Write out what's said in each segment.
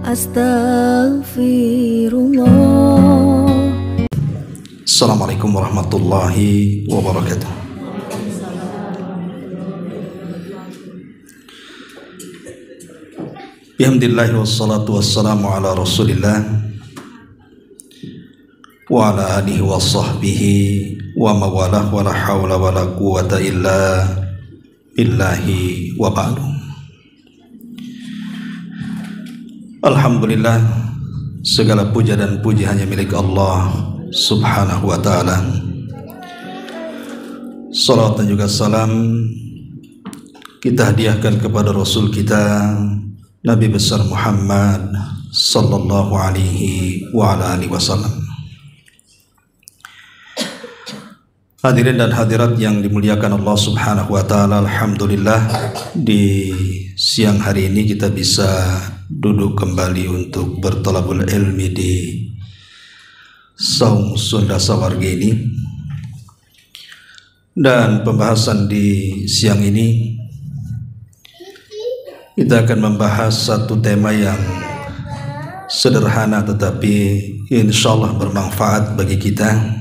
Astaghfirullah. Assalamualaikum warahmatullahi wabarakatuh. Bihamdillahi wassalatu wassalamu ala rasulillah wa ala alihi wa sahbihi wa mawalah wa la hawla wa la quwata illa billahi wa ba'du. Alhamdulillah, segala puja dan puji hanya milik Allah subhanahu wa ta'ala. Salat dan juga salam kita hadiahkan kepada Rasul kita Nabi besar Muhammad sallallahu alaihi wa ala alihi wasallam. Hadirin dan hadirat yang dimuliakan Allah subhanahu wa ta'ala, alhamdulillah di siang hari ini kita bisa duduk kembali untuk bertolabul ilmi di Saum Sunda Sawargi ini. Dan pembahasan di siang ini kita akan membahas satu tema yang sederhana tetapi insyaallah bermanfaat bagi kita.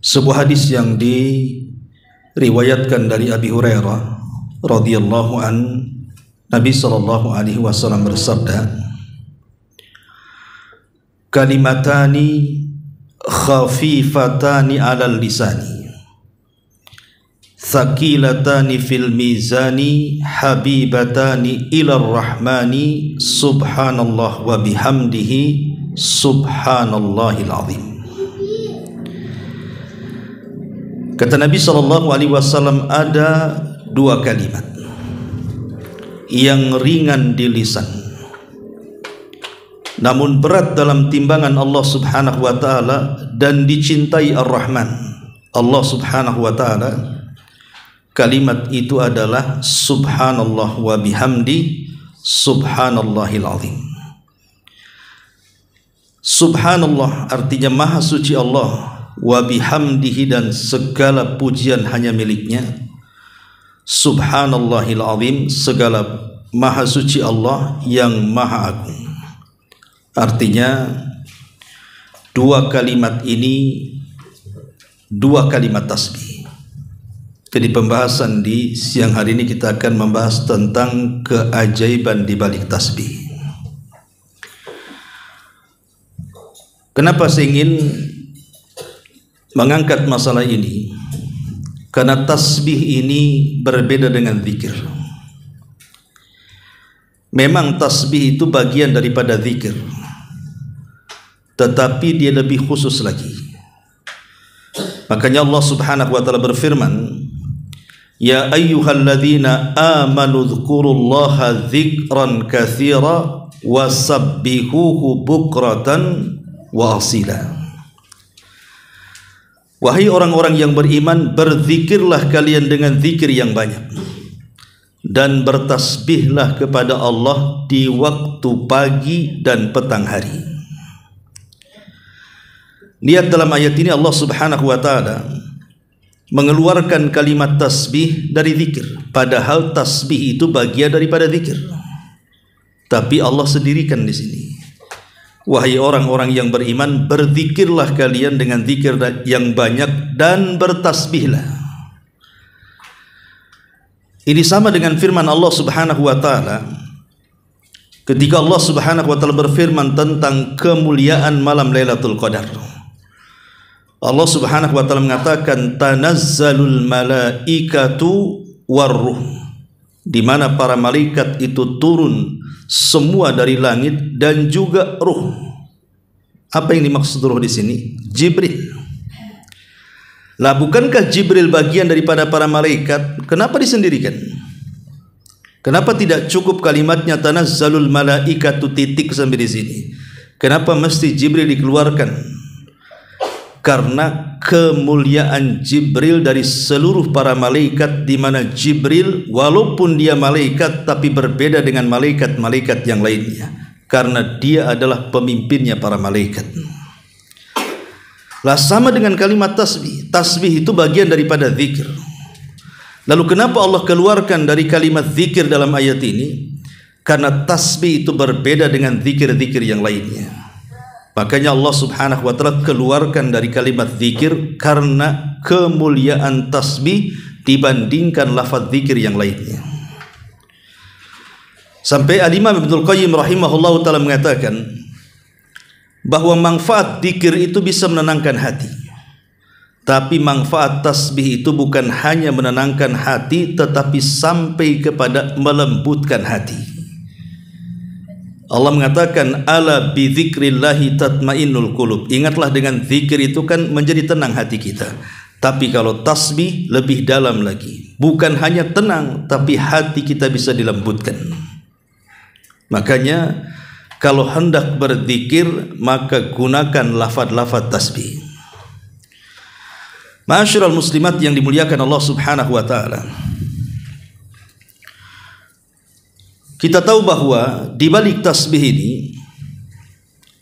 Sebuah hadis yang diriwayatkan dari Abi Hurairah radhiyallahu an, Nabi sallallahu alaihi wasallam bersabda, kalimatani khafifatani 'alal lisani, thaqilatani fil mizani, habibatani ilar rahmani, subhanallah wa bihamdihi, subhanallahil azim. Kata Nabi sallallahu alaihi wasallam, ada dua kalimat yang ringan di lisan namun berat dalam timbangan Allah subhanahu wa ta'ala dan dicintai Ar-Rahman Allah subhanahu wa ta'ala. Kalimat itu adalah subhanallah wa bihamdi, subhanallahil azim. Subhanallah artinya maha suci Allah, wa bihamdihi dan segala pujian hanya miliknya, subhanallahil azim segala maha suci Allah yang maha agung. Artinya dua kalimat ini dua kalimat tasbih. Jadi pembahasan di siang hari ini kita akan membahas tentang keajaiban di balik tasbih. Kenapa saya ingin mengangkat masalah ini? Karena tasbih ini berbeda dengan zikir. Memang tasbih itu bagian daripada zikir, tetapi dia lebih khusus lagi. Makanya Allah subhanahu wa ta'ala berfirman, ya ayyuhalladzina amanu dzkurullaha dzikran katsira wasabbihuhu bukratan wa asila. Wahai orang-orang yang beriman, berzikirlah kalian dengan zikir yang banyak dan bertasbihlah kepada Allah di waktu pagi dan petang hari. Lihat dalam ayat ini Allah subhanahu wa ta'ala mengeluarkan kalimat tasbih dari zikir, padahal tasbih itu bagian daripada zikir. Tapi Allah sendirikan di sini, wahai orang-orang yang beriman, berzikirlah kalian dengan zikir yang banyak dan bertasbihlah. Ini sama dengan firman Allah subhanahu wa ta'ala ketika Allah subhanahu wa ta'ala berfirman tentang kemuliaan malam Lailatul Qadar. Allah subhanahu wa ta'ala mengatakan tanazzalul malaikatu warruh, di mana para malaikat itu turun semua dari langit dan juga ruh. Apa yang dimaksud ruh di sini? Jibril. Lah bukankah Jibril bagian daripada para malaikat? Kenapa disendirikan? Kenapa tidak cukup kalimatnya tanazzalul malaikatu titik sampai di sini? Kenapa mesti Jibril dikeluarkan? Karena kemuliaan Jibril dari seluruh para malaikat, di mana Jibril walaupun dia malaikat tapi berbeda dengan malaikat-malaikat yang lainnya, karena dia adalah pemimpinnya para malaikat. Lah sama dengan kalimat tasbih. Tasbih itu bagian daripada zikir. Lalu kenapa Allah keluarkan dari kalimat zikir dalam ayat ini? karena tasbih itu berbeda dengan zikir-zikir yang lainnya. Makanya Allah Subhanahu wa taala keluarkan dari kalimat zikir karena kemuliaan tasbih dibandingkan lafaz zikir yang lainnya. Sampai Al-Imam Ibnul Qayyim rahimahullahu taala mengatakan bahwa manfaat zikir itu bisa menenangkan hati. Tapi manfaat tasbih itu bukan hanya menenangkan hati, tetapi sampai kepada melembutkan hati. Allah mengatakan, ala bi dzikrillahi tatmainnul qulub. Ingatlah, dengan zikir itu kan menjadi tenang hati kita. Tapi kalau tasbih lebih dalam lagi. Bukan hanya tenang, tapi hati kita bisa dilembutkan. Makanya kalau hendak berzikir, maka gunakan lafaz-lafaz tasbih. Ma'asyiral muslimat yang dimuliakan Allah Subhanahu wa taala. Kita tahu bahwa di balik tasbih ini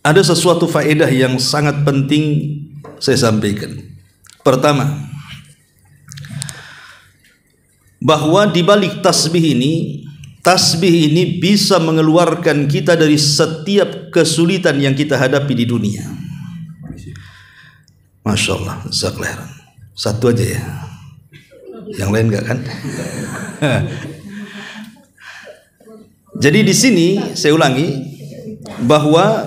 ada sesuatu faedah yang sangat penting saya sampaikan. Pertama, bahwa di balik tasbih ini bisa mengeluarkan kita dari setiap kesulitan yang kita hadapi di dunia. Masya Allah, jazakallahu. Satu aja ya, yang lain enggak kan? Jadi di sini saya ulangi bahwa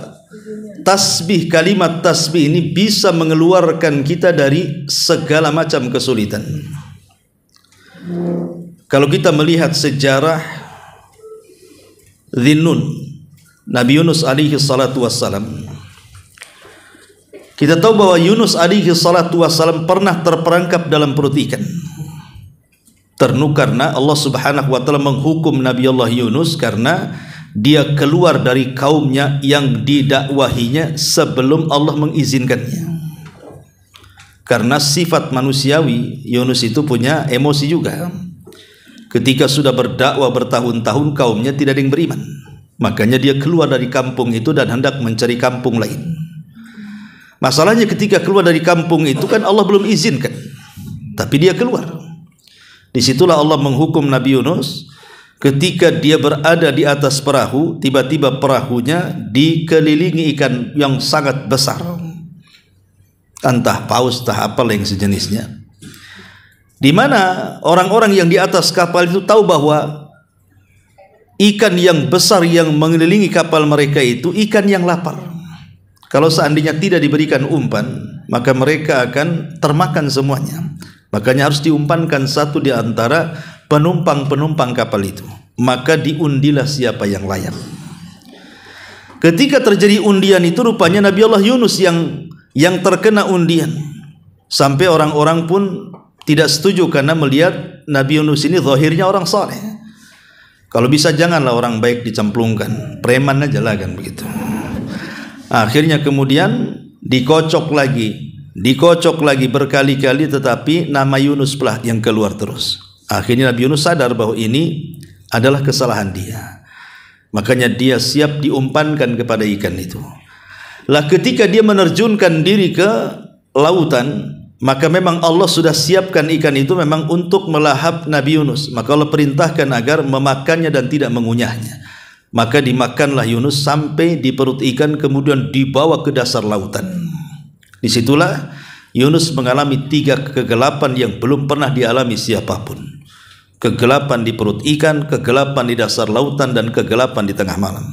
tasbih, kalimat tasbih ini bisa mengeluarkan kita dari segala macam kesulitan. Kalau kita melihat sejarah Dhinnun, Nabi Yunus alaihi salatu wassalam, kita tahu bahwa Yunus alaihi salatu wassalam pernah terperangkap dalam perut ikan. Karena Allah Subhanahu wa taala menghukum Nabi Allah Yunus karena dia keluar dari kaumnya yang didakwahinya sebelum Allah mengizinkannya. Karena sifat manusiawi, Yunus itu punya emosi juga. Ketika sudah berdakwah bertahun-tahun, kaumnya tidak ada yang beriman. Makanya dia keluar dari kampung itu dan hendak mencari kampung lain. Masalahnya ketika keluar dari kampung itu kan Allah belum izinkan, tapi dia keluar. Disitulah Allah menghukum Nabi Yunus. Ketika dia berada di atas perahu, tiba-tiba perahunya dikelilingi ikan yang sangat besar, entah paus, entah apa yang sejenisnya. Di mana orang-orang yang di atas kapal itu tahu bahwa ikan yang besar yang mengelilingi kapal mereka itu ikan yang lapar. Kalau seandainya tidak diberikan umpan, maka mereka akan termakan semuanya. Makanya harus diumpankan satu di antara penumpang-penumpang kapal itu. Maka diundilah siapa yang layak. Ketika terjadi undian itu, rupanya Nabi Allah Yunus yang terkena undian. Sampai orang-orang pun tidak setuju karena melihat Nabi Yunus ini zahirnya orang saleh. Kalau bisa janganlah orang baik dicemplungkan, preman aja lah kan begitu. Akhirnya kemudian dikocok lagi berkali-kali, tetapi nama Yunus pula yang keluar terus. Akhirnya Nabi Yunus sadar bahwa ini adalah kesalahan dia. Makanya dia siap diumpankan kepada ikan itu. Lah ketika dia menerjunkan diri ke lautan, maka memang Allah sudah siapkan ikan itu memang untuk melahap Nabi Yunus. Maka Allah perintahkan agar memakannya dan tidak mengunyahnya. Maka dimakanlah Yunus sampai di perut ikan, kemudian dibawa ke dasar lautan. Disitulah Yunus mengalami 3 kegelapan yang belum pernah dialami siapapun. Kegelapan di perut ikan, kegelapan di dasar lautan, dan kegelapan di tengah malam.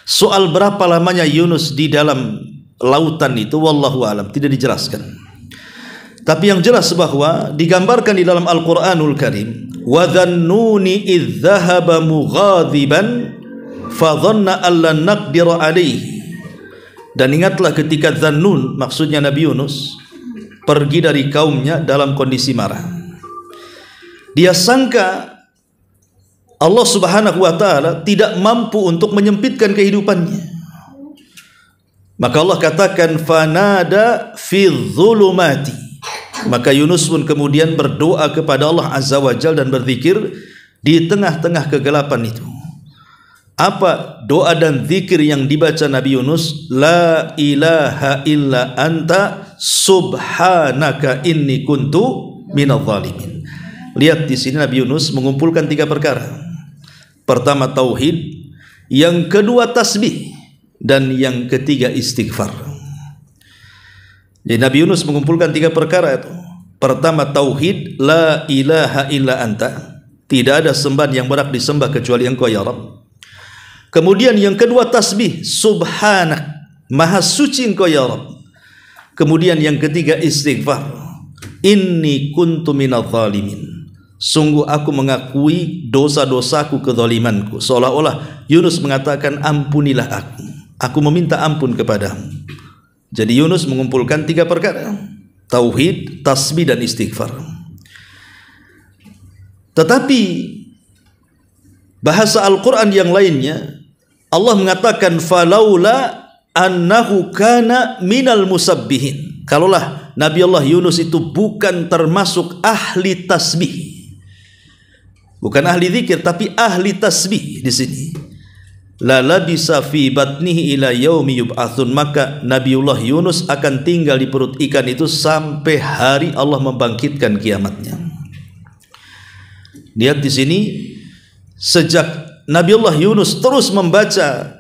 Soal berapa lamanya Yunus di dalam lautan itu, wallahu alam, tidak dijelaskan. Tapi yang jelas bahwa digambarkan di dalam Al-Quranul Karim, wa dhannuni idh dhahaba mughadiban fadhanna allan naqdira alaihi. Dan ingatlah ketika Dhannun, maksudnya Nabi Yunus, pergi dari kaumnya dalam kondisi marah. Dia sangka Allah Subhanahu wa taala tidak mampu untuk menyempitkan kehidupannya. Maka Allah katakan fanada fi dhulumati. Maka Yunus pun kemudian berdoa kepada Allah Azza wa Jalla dan berzikir di tengah-tengah kegelapan itu. Apa doa dan zikir yang dibaca Nabi Yunus? La ilaha illa anta subhanaka inni kuntu minadh dhalimin. Lihat di sini Nabi Yunus mengumpulkan 3 perkara. Pertama tauhid, yang kedua tasbih, dan yang ketiga istighfar. Jadi Nabi Yunus mengumpulkan 3 perkara itu. Pertama tauhid, la ilaha illa anta, tidak ada sembahan yang berhak disembah kecuali Engkau ya Rabb. Kemudian yang kedua tasbih, subhanak, maha suci Engkau ya Rabb. Kemudian yang ketiga istighfar, inni kuntu minadh dhalimin, sungguh aku mengakui dosa-dosaku, kezalimanku. Seolah-olah Yunus mengatakan, ampunilah aku meminta ampun kepadamu. Jadi Yunus mengumpulkan 3 perkara, tauhid, tasbih, dan istighfar. Tetapi bahasa Al-Quran yang lainnya, Allah mengatakan falaula annahu kana minal musabbihin, kalaulah Nabi Allah Yunus itu bukan termasuk ahli tasbih, bukan ahli zikir tapi ahli tasbih di sini, la labisa fi batnihi ila yaumi yub'atsun, maka Nabiullah Yunus akan tinggal di perut ikan itu sampai hari Allah membangkitkan kiamatnya. Lihat di sini, sejak Nabiullah Yunus terus membaca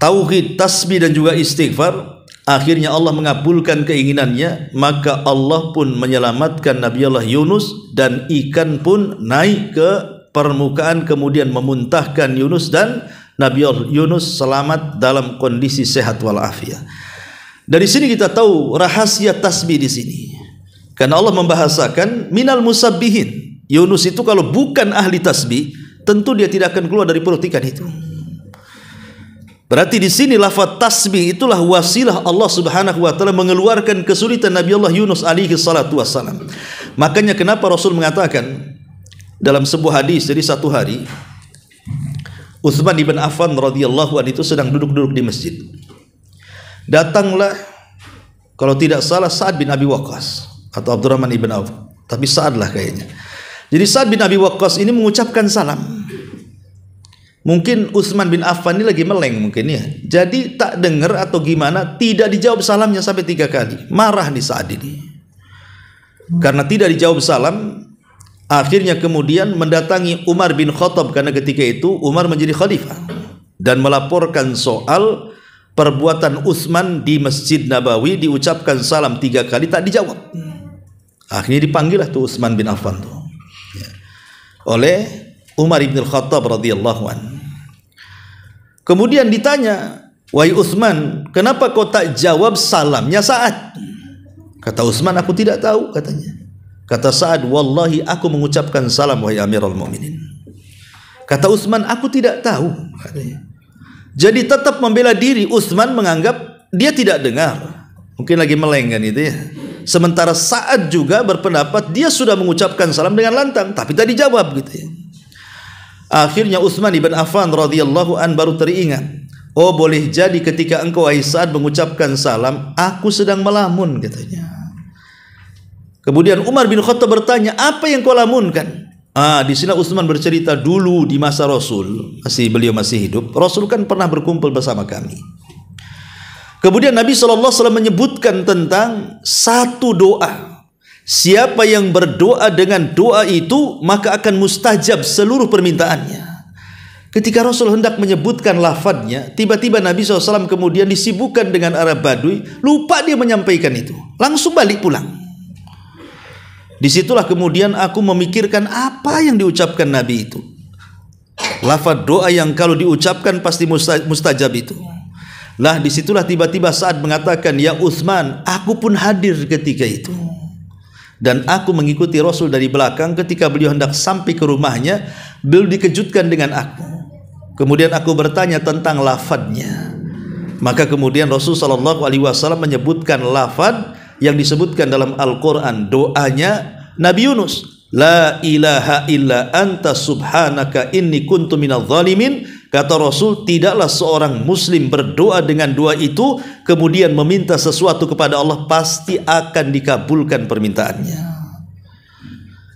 tauhid, tasbih, dan juga istighfar, akhirnya Allah mengabulkan keinginannya, maka Allah pun menyelamatkan Nabiullah Yunus, dan ikan pun naik ke permukaan kemudian memuntahkan Yunus, dan Nabiullah Yunus selamat dalam kondisi sehat walafiat. Dari sini kita tahu rahasia tasbih di sini, karena Allah membahasakan minal musabbihin. Yunus itu kalau bukan ahli tasbih, tentu dia tidak akan keluar dari perut ikan itu. Berarti di sini lafaz tasbih itulah wasilah Allah Subhanahu wa taala mengeluarkan kesulitan Nabi Allah Yunus alaihi salatu wassalam. Makanya kenapa Rasul mengatakan dalam sebuah hadis, jadi satu hari Utsman bin Affan radhiyallahu anhu itu sedang duduk-duduk di masjid. Datanglah, kalau tidak salah, Sa'ad bin Abi Waqqas atau Abdurrahman ibn Auf, tapi Sa'ad lah kayaknya. Jadi Sa'ad bin Abi Waqqas ini mengucapkan salam. Mungkin Utsman bin Affan ini lagi meleng mungkin ya. Jadi tak dengar atau gimana, tidak dijawab salamnya sampai 3 kali. Marah nih Sa'ad ini. Karena tidak dijawab salam, akhirnya kemudian mendatangi Umar bin Khattab, karena ketika itu Umar menjadi khalifah, dan melaporkan soal perbuatan Utsman di Masjid Nabawi, diucapkan salam 3 kali tak dijawab. Akhirnya dipanggillah tuh Utsman bin Affan tuh oleh Umar bin Khattab radhiyallahu anhu. Kemudian ditanya, wahai Utsman, kenapa kau tak jawab salamnya Sa'ad? Kata Utsman, aku tidak tahu, katanya. Kata Sa'ad, wallahi aku mengucapkan salam wahai Amirul Mukminin. Kata Utsman, aku tidak tahu, katanya. Jadi tetap membela diri. Utsman menganggap dia tidak dengar, mungkin lagi meleng kan itu ya. Sementara Sa'ad juga berpendapat dia sudah mengucapkan salam dengan lantang, tapi tak dijawab gitu ya. Akhirnya Utsman bin Affan radhiyallahu an baru teringat, oh boleh jadi ketika engkau wahai Sa'ad mengucapkan salam, aku sedang melamun, katanya. Kemudian Umar bin Khattab bertanya, apa yang kau lamunkan? Di sini Utsman bercerita, dulu di masa Rasul, beliau masih hidup, Rasul kan pernah berkumpul bersama kami. Kemudian Nabi SAW menyebutkan tentang satu doa. Siapa yang berdoa dengan doa itu, maka akan mustajab seluruh permintaannya. Ketika Rasul hendak menyebutkan lafadznya, tiba-tiba Nabi SAW kemudian disibukkan dengan Arab Badui, lupa dia menyampaikan itu, langsung balik pulang. Disitulah kemudian aku memikirkan apa yang diucapkan Nabi itu. Lafadz doa yang kalau diucapkan pasti mustajab itu. Lah disitulah tiba-tiba Sa'ad mengatakan, ya Utsman, aku pun hadir ketika itu, dan aku mengikuti Rasul dari belakang. Ketika beliau hendak sampai ke rumahnya, beliau dikejutkan dengan aku. Kemudian aku bertanya tentang lafadznya. Maka kemudian Rasul SAW menyebutkan lafadz yang disebutkan dalam Al-Quran, doanya Nabi Yunus, la ilaha illa anta subhanaka inni kuntu minadh dhalimin. Kata Rasul, tidaklah seorang muslim berdoa dengan doa itu kemudian meminta sesuatu kepada Allah, pasti akan dikabulkan permintaannya.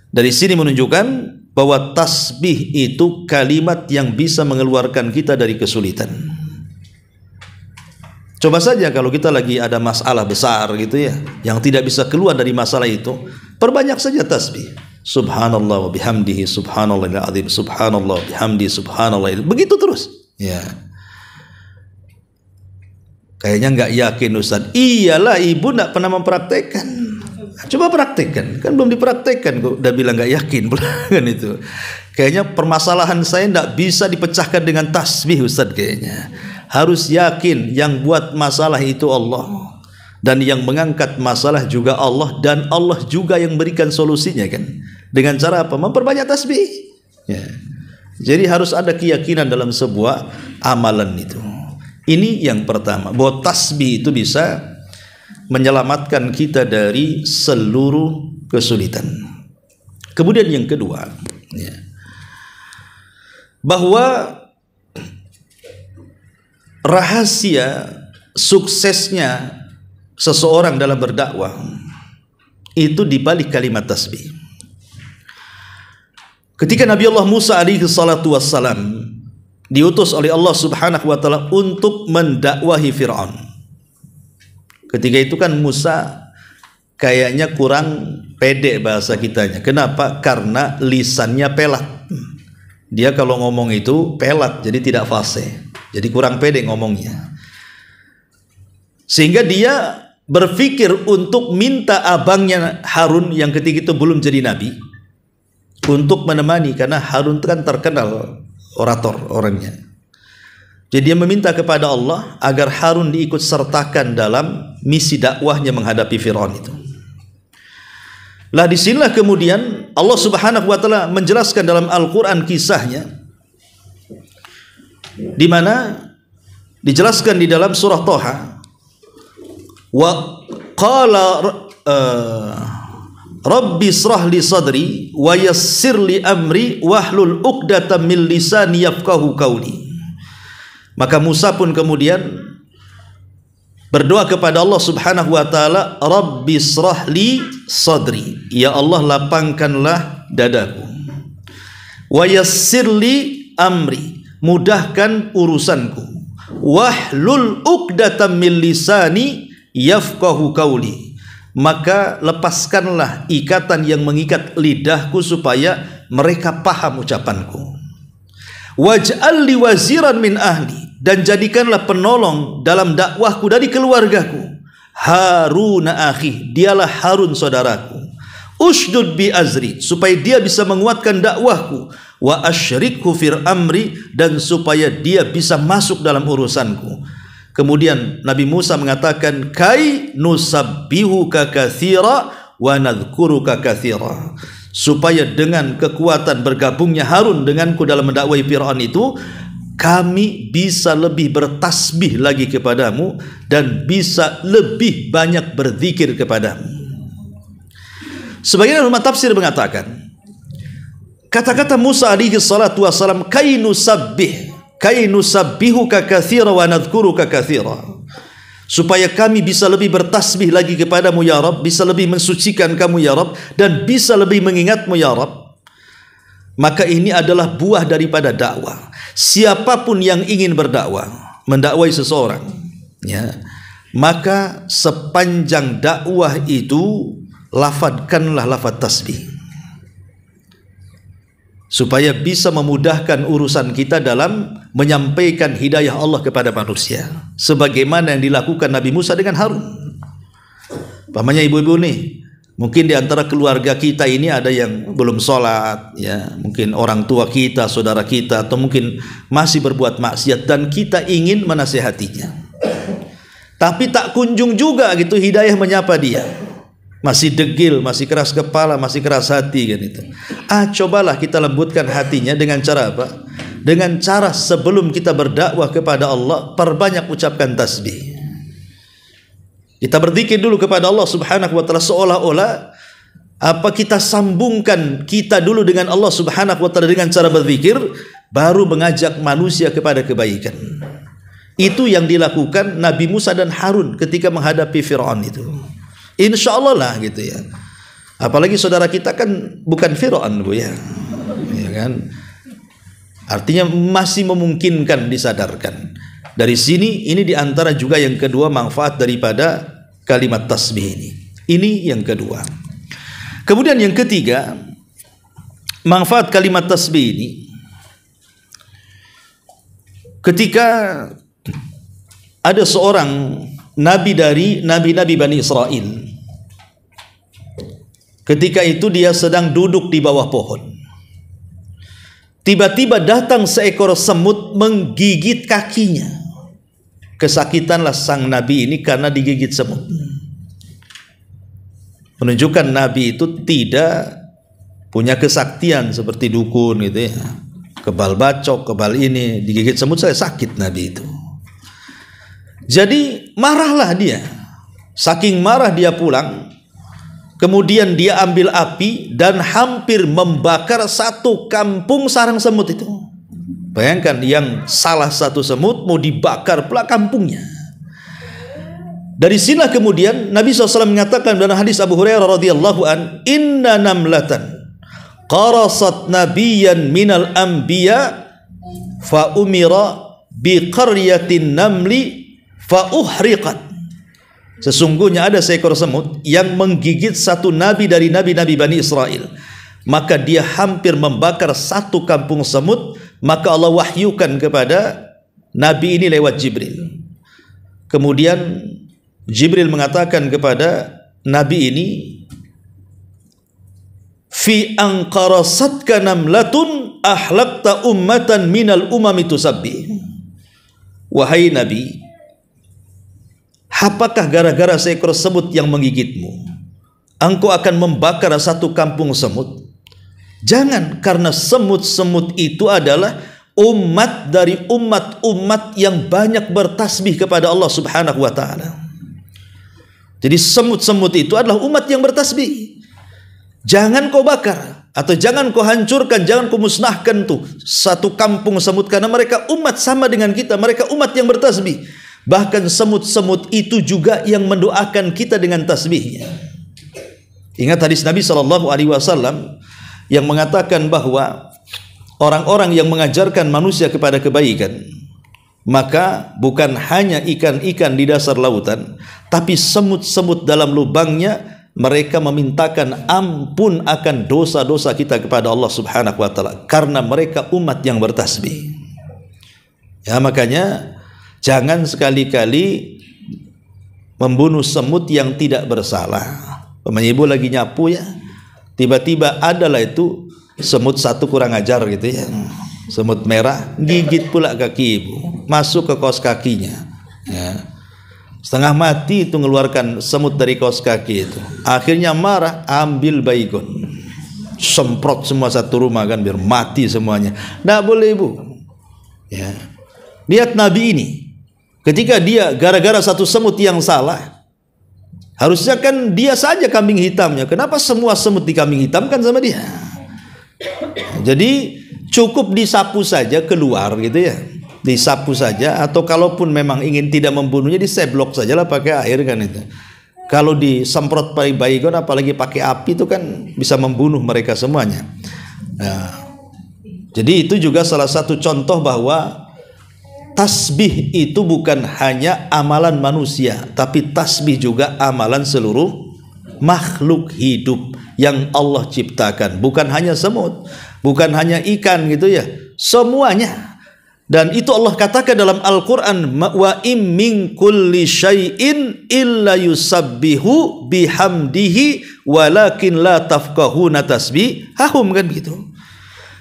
Dari sini menunjukkan bahwa tasbih itu kalimat yang bisa mengeluarkan kita dari kesulitan. Coba saja kalau kita lagi ada masalah besar gitu ya, yang tidak bisa keluar dari masalah itu, perbanyak saja tasbih. Subhanallah wa bihamdihi subhanallahil azim, subhanallah wa bihamdihi subhanallah. Begitu terus. Ya. Kayaknya nggak yakin Ustaz. Iyalah, ibu nggak pernah mempraktekkan. Coba praktekkan. Kan belum dipraktekkan kok udah bilang nggak yakin kan itu. Kayaknya permasalahan saya nggak bisa dipecahkan dengan tasbih Ustaz kayaknya. Harus yakin yang buat masalah itu Allah. Dan yang mengangkat masalah juga Allah, dan Allah juga yang berikan solusinya kan. Dengan cara apa? Memperbanyak tasbih. Ya. Jadi harus ada keyakinan dalam sebuah amalan itu. Ini yang pertama, bahwa tasbih itu bisa menyelamatkan kita dari seluruh kesulitan. Kemudian yang kedua, ya, bahwa rahasia suksesnya seseorang dalam berdakwah itu di balik kalimat tasbih. Ketika Nabi Allah Musa alaihi salatu wassalam diutus oleh Allah Subhanahu wa taala untuk mendakwahi Firaun. Ketika itu kan Musa kayaknya kurang pede bahasa kitanya. Kenapa? Karena lisannya pelat. Dia kalau ngomong itu pelat, jadi tidak fasih. Jadi kurang pede ngomongnya. Sehingga dia berpikir untuk minta abangnya Harun yang ketika itu belum jadi nabi untuk menemani, karena Harun itu kan terkenal orator orangnya. Jadi dia meminta kepada Allah agar Harun diikut sertakan dalam misi dakwahnya menghadapi Firaun itu. Lah disinilah kemudian Allah Subhanahu wa taala menjelaskan dalam Al-Qur'an kisahnya, di mana dijelaskan di dalam surah Thaha, wa qala Rabbi israh li sadri wa yassir li amri wahlul 'uqdatam min lisani yafqahu qawli. Maka Musa pun kemudian berdoa kepada Allah Subhanahu wa taala, Rabbi israh li sadri, ya Allah lapangkanlah dadaku, wa yassir li amri, mudahkan urusanku, wahlul 'uqdatam min lisani yafqahu qawli, maka lepaskanlah ikatan yang mengikat lidahku supaya mereka paham ucapanku. Waj'al li waziran min ahli, dan jadikanlah penolong dalam dakwahku dari keluargaku. Harun akhi, dialah Harun saudaraku. Ushdud bi azri, supaya dia bisa menguatkan dakwahku. Wa asyrikhu fir amri, dan supaya dia bisa masuk dalam urusanku. Kemudian Nabi Musa mengatakan, kai nusabbihuka katsira wa nadhkuruka katsira, supaya dengan kekuatan bergabungnya Harun denganku dalam mendakwai Firaun itu, kami bisa lebih bertasbih lagi kepadamu dan bisa lebih banyak berzikir kepadamu. Sebagian ulama tafsir mengatakan, kata-kata Musa alaihi salatu wasalam, kai nusabbihuka katsira wa nadhkuruka katsira, supaya kami bisa lebih bertasbih lagi kepadamu ya Rabb, bisa lebih mensucikan kamu ya Rabb, dan bisa lebih mengingatmu ya Rabb. Maka ini adalah buah daripada dakwah. Siapapun yang ingin berdakwah, mendakwai seseorang, ya, maka sepanjang dakwah itu lafadkanlah lafaz tasbih, supaya bisa memudahkan urusan kita dalam menyampaikan hidayah Allah kepada manusia, sebagaimana yang dilakukan Nabi Musa dengan Harun. Pamannya ibu-ibu nih, mungkin di antara keluarga kita ini ada yang belum sholat, ya, mungkin orang tua kita, saudara kita, atau mungkin masih berbuat maksiat, dan kita ingin menasihatinya, tapi tak kunjung juga gitu hidayah menyapa dia. Masih degil, masih keras kepala, masih keras hati kan itu. Cobalah kita lembutkan hatinya dengan cara apa? Dengan cara sebelum kita berdakwah kepada Allah, perbanyak ucapkan tasbih. Kita berzikir dulu kepada Allah Subhanahu wa taala, seolah-olah apa kita sambungkan kita dulu dengan Allah Subhanahu wa taala dengan cara berzikir, baru mengajak manusia kepada kebaikan. Itu yang dilakukan Nabi Musa dan Harun ketika menghadapi Firaun itu. Insya Allah lah gitu ya. Apalagi saudara kita kan bukan Firaun, Bu, ya kan? Artinya masih memungkinkan disadarkan. Dari sini ini diantara juga yang kedua manfaat daripada kalimat tasbih ini. Ini yang kedua. Kemudian yang ketiga, manfaat kalimat tasbih ini, ketika ada seorang nabi dari nabi-nabi Bani Israel, ketika itu dia sedang duduk di bawah pohon, tiba-tiba datang seekor semut menggigit kakinya. Kesakitanlah sang nabi ini karena digigit semut, menunjukkan nabi itu tidak punya kesaktian seperti dukun gitu ya, kebal bacok, kebal ini, digigit semut saya sakit nabi itu. Jadi marahlah dia, saking marah dia pulang, kemudian dia ambil api dan hampir membakar satu kampung sarang semut itu. Bayangkan, yang salah satu semut mau dibakar pula kampungnya. Dari sinilah kemudian Nabi SAW mengatakan dalam hadis Abu Hurairah radhiyallahu an, inna namlatan qarasat nabiyyan minal anbiya fa umira bi qaryatin namli fa uhriqat. Sesungguhnya ada seekor semut yang menggigit satu nabi dari nabi-nabi Bani Israel, maka dia hampir membakar satu kampung semut. Maka Allah wahyukan kepada nabi ini lewat Jibril. Kemudian Jibril mengatakan kepada nabi ini, fi anqarasatka namlatun ahlakta ummatan minal umami tusabbih. Wahai nabi, apakah gara-gara seekor semut yang menggigitmu engkau akan membakar satu kampung semut? Jangan, karena semut-semut itu adalah umat dari umat-umat yang banyak bertasbih kepada Allah Subhanahu wa taala. Jadi semut-semut itu adalah umat yang bertasbih. Jangan kau bakar atau jangan kau hancurkan, jangan kau musnahkan tuh satu kampung semut, karena mereka umat sama dengan kita, mereka umat yang bertasbih. Bahkan semut-semut itu juga yang mendoakan kita dengan tasbihnya. Ingat hadis Nabi SAW yang mengatakan bahwa orang-orang yang mengajarkan manusia kepada kebaikan, maka bukan hanya ikan-ikan di dasar lautan, tapi semut-semut dalam lubangnya, mereka memintakan ampun akan dosa-dosa kita kepada Allah Subhanahu wa taala, karena mereka umat yang bertasbih. Ya, makanya jangan sekali-kali membunuh semut yang tidak bersalah. Ibu lagi nyapu ya, tiba-tiba adalah itu semut satu kurang ajar gitu ya, semut merah, gigit pula kaki ibu, masuk ke kaos kakinya ya. Setengah mati itu mengeluarkan semut dari kaos kaki itu. Akhirnya marah, ambil baygon, semprot semua satu rumah kan, biar mati semuanya. Tidak boleh ibu ya. Lihat nabi ini, ketika dia gara-gara satu semut yang salah, harusnya kan dia saja kambing hitamnya. Kenapa semua semut di kambing hitamkan sama dia? Jadi cukup disapu saja keluar gitu ya, disapu saja, atau kalaupun memang ingin tidak membunuhnya, diseblok sajalah pakai air kan itu. Kalau disemprot pakai baygon apalagi pakai api itu kan bisa membunuh mereka semuanya. Nah, jadi itu juga salah satu contoh bahwa tasbih itu bukan hanya amalan manusia, tapi tasbih juga amalan seluruh makhluk hidup yang Allah ciptakan. Bukan hanya semut, bukan hanya ikan gitu ya, semuanya. Dan itu Allah katakan dalam Al-Quran, wa im min kulli syai'in illa yusabbihu bihamdihi walakin la tafqahuna tasbihahum, kan begitu.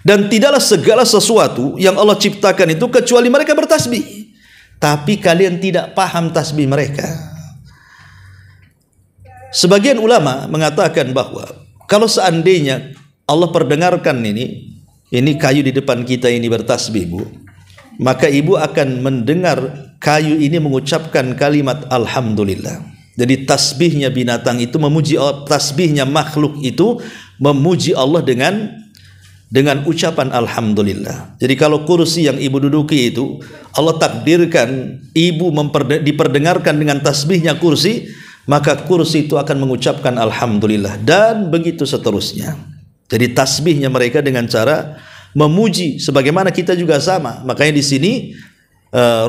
Dan tidaklah segala sesuatu yang Allah ciptakan itu kecuali mereka bertasbih, tapi kalian tidak paham tasbih mereka. Sebagian ulama mengatakan bahwa kalau seandainya Allah perdengarkan ini kayu di depan kita ini bertasbih bu, maka ibu akan mendengar kayu ini mengucapkan kalimat alhamdulillah. Jadi tasbihnya binatang itu memuji Allah, tasbihnya makhluk itu memuji Allah dengan ucapan alhamdulillah. Jadi kalau kursi yang ibu duduki itu Allah takdirkan ibu diperdengarkan dengan tasbihnya kursi, maka kursi itu akan mengucapkan alhamdulillah, dan begitu seterusnya. Jadi tasbihnya mereka dengan cara memuji, sebagaimana kita juga sama. Makanya di sini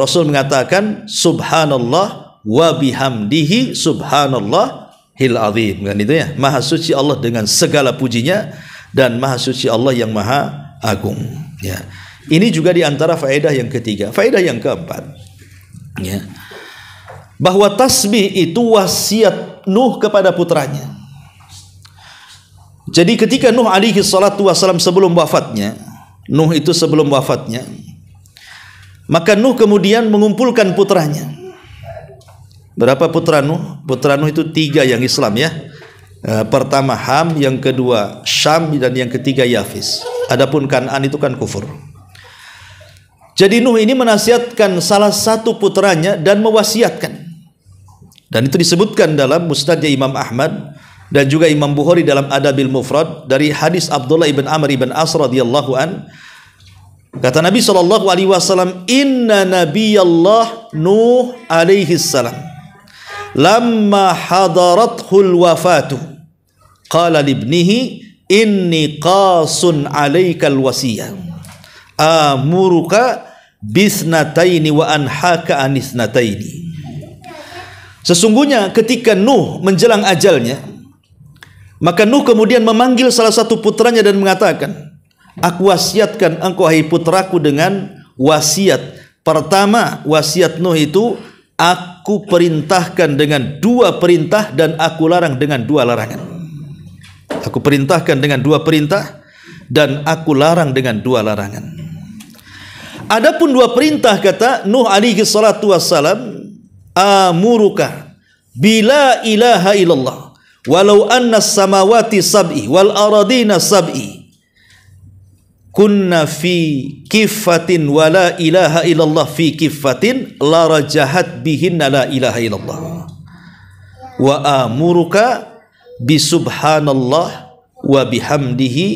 Rasul mengatakan subhanallah wa bihamdihi subhanallahil azim, kan itu ya, maha suci Allah dengan segala pujinya dan Maha Suci Allah yang Maha Agung. Ya. Ini juga di antara faedah yang ketiga. Faedah yang keempat, ya, bahwa tasbih itu wasiat Nuh kepada putranya. Jadi ketika Nuh alaihi salatu wasalam sebelum wafatnya, maka Nuh kemudian mengumpulkan putranya. Berapa putra Nuh? Putra Nuh itu 3 yang Islam, ya. Pertama Ham, yang kedua Syam, dan yang ketiga Yafis. Adapun Kan'an itu kan kufur. Jadi Nuh ini menasihatkan salah satu putranya dan mewasiatkan. Dan itu disebutkan dalam Musnadnya Imam Ahmad dan juga Imam Bukhari dalam Adabil Mufrad dari hadis Abdullah ibn Amr ibn As radhiyallahu an. Kata Nabi SAW, inna nabiyallah Nuh alaihi salam lamma hadarathul wafatu qala libnihi inni qasun alaikal wasiyah amuruka bisnataini wa anhaka anisnataini. Sesungguhnya ketika Nuh menjelang ajalnya, maka Nuh kemudian memanggil salah satu putranya dan mengatakan, aku wasiatkan engkau hai putraku dengan wasiat. Pertama, wasiat Nuh itu, aku perintahkan dengan 2 perintah dan aku larang dengan 2 larangan. Aku perintahkan dengan 2 perintah dan aku larang dengan 2 larangan. Adapun 2 perintah, kata Nuh alaihi salatu wassalam, amuruka bila ilaha illallah walau anna samawati sab'i wal aradina sab'i kunna fi kifatin wa la ilaha illallah fi kifatin la rajahat bihinna la ilaha illallah wa amuruka bisubhanallah wa bihamdihi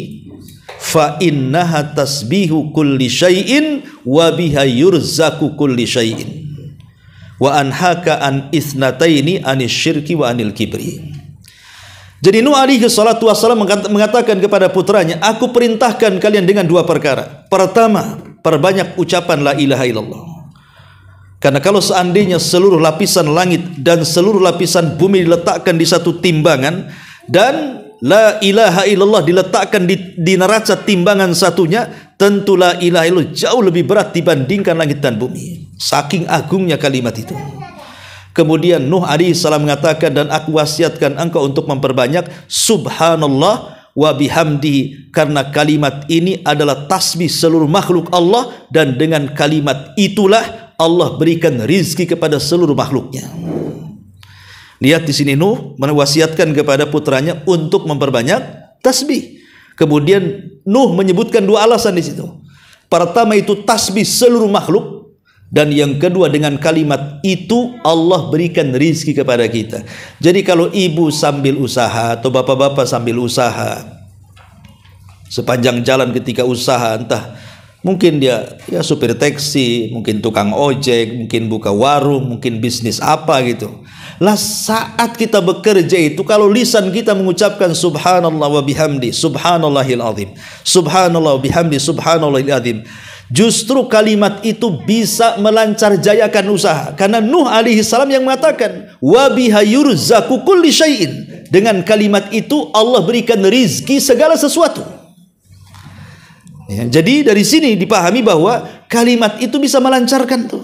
fa innaha tasbihu kulli syai'in wa biha yurzaku kulli syai'in wa anhaka an isnataini anisyirki wa anil kibri. Jadi Nuh alaihi salatu wassalam mengatakan kepada putranya, aku perintahkan kalian dengan 2 perkara. Pertama, perbanyak ucapan la ilaha illallah. Karena kalau seandainya seluruh lapisan langit dan seluruh lapisan bumi diletakkan di satu timbangan dan la ilaha illallah diletakkan di neraca timbangan satunya, tentu la ilaha illallah jauh lebih berat dibandingkan langit dan bumi. Saking agungnya kalimat itu. Kemudian Nuh alaihi salam mengatakan, dan aku wasiatkan engkau untuk memperbanyak subhanallah wa bihamdihi, karena kalimat ini adalah tasbih seluruh makhluk Allah, dan dengan kalimat itulah Allah berikan rizki kepada seluruh makhluknya. Lihat di sini Nuh mewasiatkan kepada putranya untuk memperbanyak tasbih. Kemudian Nuh menyebutkan 2 alasan di situ. Pertama itu tasbih seluruh makhluk, dan yang kedua dengan kalimat itu Allah berikan rizki kepada kita. Jadi kalau ibu sambil usaha atau bapak-bapak sambil usaha, sepanjang jalan ketika usaha, entah mungkin dia ya supir taksi, mungkin tukang ojek, mungkin buka warung, mungkin bisnis apa gitu. Lah saat kita bekerja itu, kalau lisan kita mengucapkan subhanallah wa bihamdi subhanallahil azim, subhanallah wa bihamdi subhanallahil azim, justru kalimat itu bisa melancar jayakan usaha. Karena Nuh alaihi salam yang mengatakan wa biha yurzaku kulli syai'in, dengan kalimat itu Allah berikan rizki segala sesuatu. Ya, jadi dari sini dipahami bahwa kalimat itu bisa melancarkan tuh.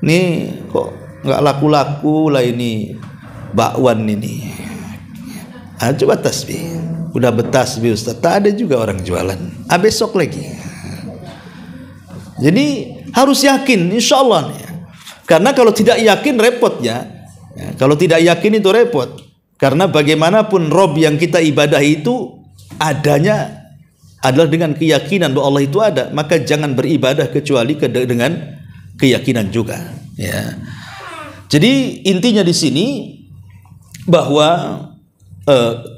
Nih kok nggak laku-laku lah ini bakwan ini. Coba tasbih. Udah betasbih Ustaz, tak ada juga orang jualan. Besok lagi. Jadi harus yakin, insya Allah. Karena kalau tidak yakin repot ya. Kalau tidak yakin itu repot. Karena bagaimanapun Rob yang kita ibadahi itu adanya adalah dengan keyakinan bahwa Allah itu ada. Maka jangan beribadah kecuali dengan keyakinan juga. Ya. Jadi intinya di sini bahwa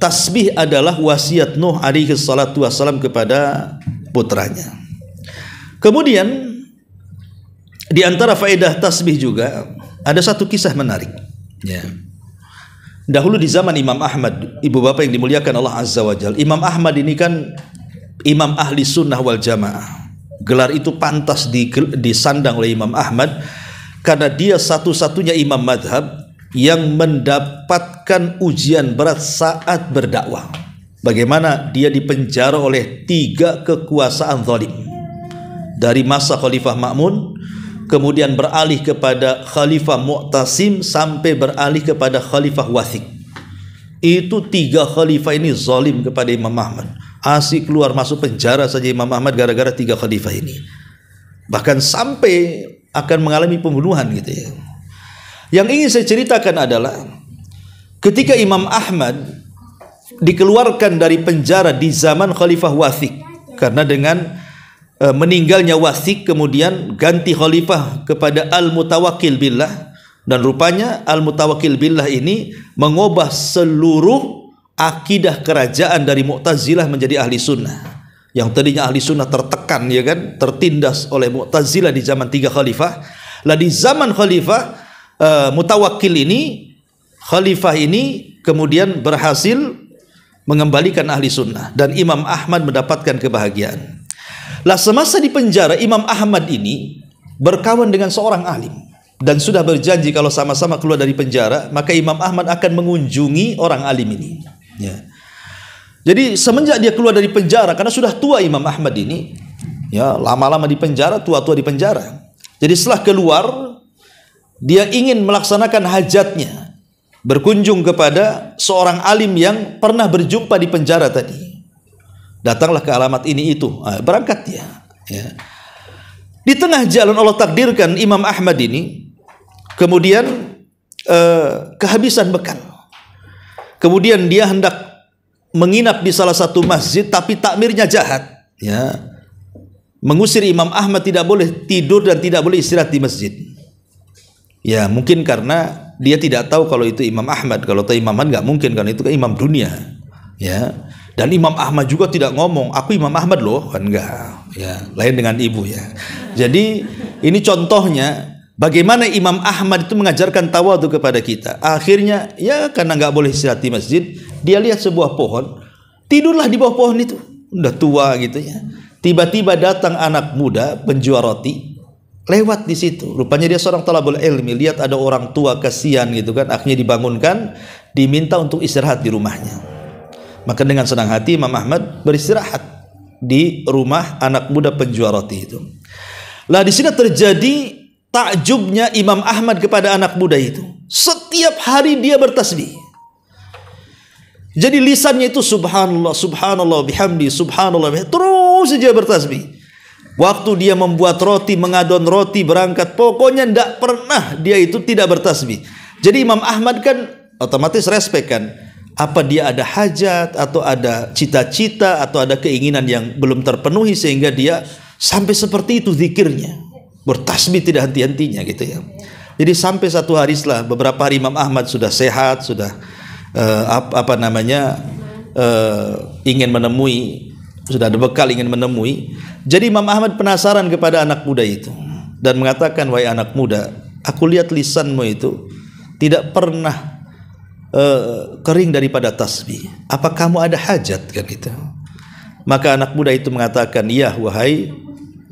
tasbih adalah wasiat Nuh alaihi salatu wassalam kepada putranya. Kemudian di antara faedah tasbih juga ada satu kisah menarik. Ya. Dahulu di zaman Imam Ahmad, ibu bapak yang dimuliakan Allah Azza wa Jalla, Imam Ahmad ini kan imam ahli sunnah wal jamaah. Gelar itu pantas disandang oleh Imam Ahmad karena dia satu-satunya imam madhab yang mendapatkan ujian berat saat berdakwah. bagaimana dia dipenjara oleh 3 kekuasaan zalim. Dari masa Khalifah Ma'mun, kemudian beralih kepada Khalifah Mu'tasim, sampai beralih kepada Khalifah Wathiq. Itu 3 khalifah ini zalim kepada Imam Ahmad. Asik keluar masuk penjara saja Imam Ahmad gara-gara 3 khalifah ini. Bahkan sampai akan mengalami pembunuhan gitu ya. Yang ingin saya ceritakan adalah ketika Imam Ahmad dikeluarkan dari penjara di zaman Khalifah Wathiq, karena dengan meninggalnya Wathiq kemudian ganti khalifah kepada Al-Mutawakkil Billah, dan rupanya Al-Mutawakkil Billah ini mengubah seluruh akidah kerajaan dari Mu'tazilah menjadi ahli sunnah. Yang tadinya ahli sunnah tertekan, ya kan, tertindas oleh Mu'tazilah di zaman 3 khalifah. Lah di zaman Khalifah Mutawakkil ini, khalifah ini kemudian berhasil mengembalikan ahli sunnah, dan Imam Ahmad mendapatkan kebahagiaan. Lah semasa di penjara, Imam Ahmad ini berkawan dengan seorang alim dan sudah berjanji kalau sama-sama keluar dari penjara maka Imam Ahmad akan mengunjungi orang alim ini. Ya. Jadi semenjak dia keluar dari penjara, karena sudah tua Imam Ahmad ini, ya lama-lama di penjara, tua-tua di penjara. Jadi setelah keluar, dia ingin melaksanakan hajatnya, berkunjung kepada seorang alim yang pernah berjumpa di penjara tadi. Datanglah ke alamat ini itu, berangkat dia. Ya. Di tengah jalan Allah takdirkan Imam Ahmad ini kemudian kehabisan bekal. Kemudian dia hendak menginap di salah satu masjid, tapi takmirnya jahat. Ya. Mengusir Imam Ahmad tidak boleh tidur dan tidak boleh istirahat di masjid. Ya, mungkin karena dia tidak tahu kalau itu Imam Ahmad. Kalau tahu Imam Ahmad nggak mungkin, karena itu kan imam dunia. Ya. Dan Imam Ahmad juga tidak ngomong, aku Imam Ahmad loh, kan enggak. Ya, lain dengan ibu ya. Jadi ini contohnya bagaimana Imam Ahmad itu mengajarkan tawadhu kepada kita. Akhirnya ya karena nggak boleh istirahat di masjid, dia lihat sebuah pohon, tidurlah di bawah pohon itu. Udah tua gitu ya. Tiba-tiba datang anak muda penjual roti, lewat di situ. Rupanya dia seorang talabul ilmi, lihat ada orang tua kasihan gitu kan, akhirnya dibangunkan, diminta untuk istirahat di rumahnya. Maka dengan senang hati Imam Ahmad beristirahat di rumah anak muda penjual roti itu. Lah di sini terjadi takjubnya Imam Ahmad kepada anak muda itu. Setiap hari dia bertasbih. Jadi lisannya itu subhanallah, subhanallah bihamdi, subhanallah bihamdi, terus saja bertasbih. Waktu dia membuat roti, mengadon roti, berangkat, pokoknya tidak pernah dia itu tidak bertasbih. Jadi Imam Ahmad kan otomatis respect kan. Apa dia ada hajat atau ada cita-cita atau ada keinginan yang belum terpenuhi sehingga dia sampai seperti itu zikirnya, bertasbih tidak henti-hentinya gitu ya. Jadi sampai satu hari setelah beberapa hari Imam Ahmad sudah sehat, sudah ingin menemui, sudah ada bekal ingin menemui. Jadi Imam Ahmad penasaran kepada anak muda itu dan mengatakan, wahai anak muda, aku lihat lisanmu itu tidak pernah kering daripada tasbih. Apa kamu ada hajat kan itu? Maka anak muda itu mengatakan, iya wahai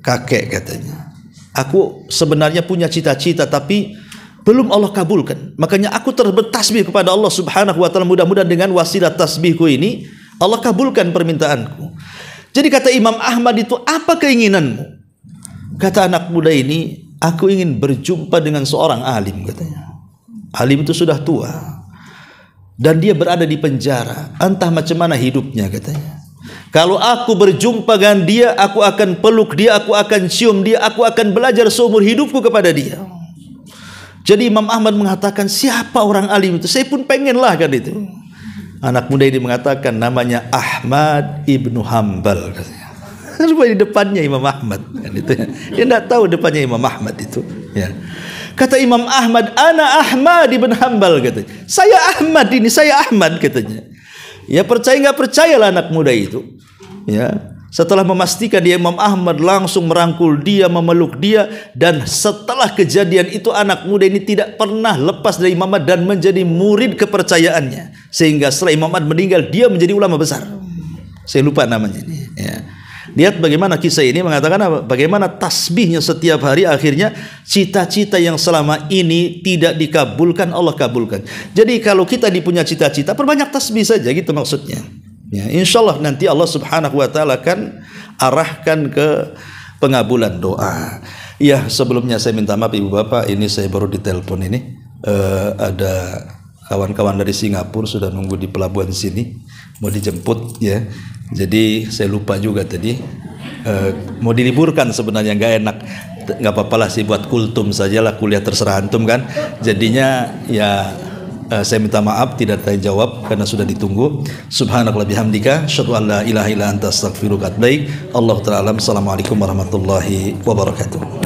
kakek, katanya, aku sebenarnya punya cita-cita tapi belum Allah kabulkan. Makanya aku terus bertasbih kepada Allah Subhanahu wa taala, mudah-mudahan dengan wasilah tasbihku ini Allah kabulkan permintaanku. Jadi kata Imam Ahmad itu, apa keinginanmu? Kata anak muda ini, aku ingin berjumpa dengan seorang alim, katanya. Alim itu sudah tua dan dia berada di penjara, entah macam mana hidupnya, katanya. Kalau aku berjumpa dengan dia, aku akan peluk dia, aku akan cium dia, aku akan belajar seumur hidupku kepada dia. Jadi Imam Ahmad mengatakan, siapa orang alim itu? Saya pun pengenlah kan itu. Anak muda ini mengatakan, namanya Ahmad ibnu Hanbal, katanya. Supaya di depannya Imam Ahmad kan itu. Dia tidak tahu depannya Imam Ahmad itu. Ya. Kata Imam Ahmad, ana Ahmad ibn Hanbal, katanya. Saya Ahmad ini, saya Ahmad, katanya. Ya percaya nggak percayalah anak muda itu. Ya. Setelah memastikan dia Imam Ahmad, langsung merangkul dia, memeluk dia, dan setelah kejadian itu anak muda ini tidak pernah lepas dari Imam Ahmad dan menjadi murid kepercayaannya. Sehingga setelah Imam Ahmad meninggal, dia menjadi ulama besar. Saya lupa namanya ini. Ya. Lihat bagaimana kisah ini mengatakan apa? Bagaimana tasbihnya setiap hari, akhirnya cita-cita yang selama ini tidak dikabulkan Allah kabulkan. Jadi kalau kita dipunya cita-cita, perbanyak tasbih saja, gitu maksudnya. Ya, insyaallah nanti Allah Subhanahu wa taala akan arahkan ke pengabulan doa. Ya, sebelumnya saya minta maaf Ibu Bapak, ini saya baru ditelepon ini. Ada kawan-kawan dari Singapura sudah nunggu di pelabuhan sini mau dijemput ya. Jadi saya lupa juga tadi mau diliburkan sebenarnya, nggak enak. Nggak apa-apa lah sih, buat kultum sajalah, kuliah terserah antum kan. Jadinya ya saya minta maaf tidak terjawab karena sudah ditunggu. Subhanallah bihamdika asyhadu an la ilaha illa anta astaghfiruka wa atubu ilaik. Allahu ta'ala. Assalamualaikum warahmatullahi wabarakatuh.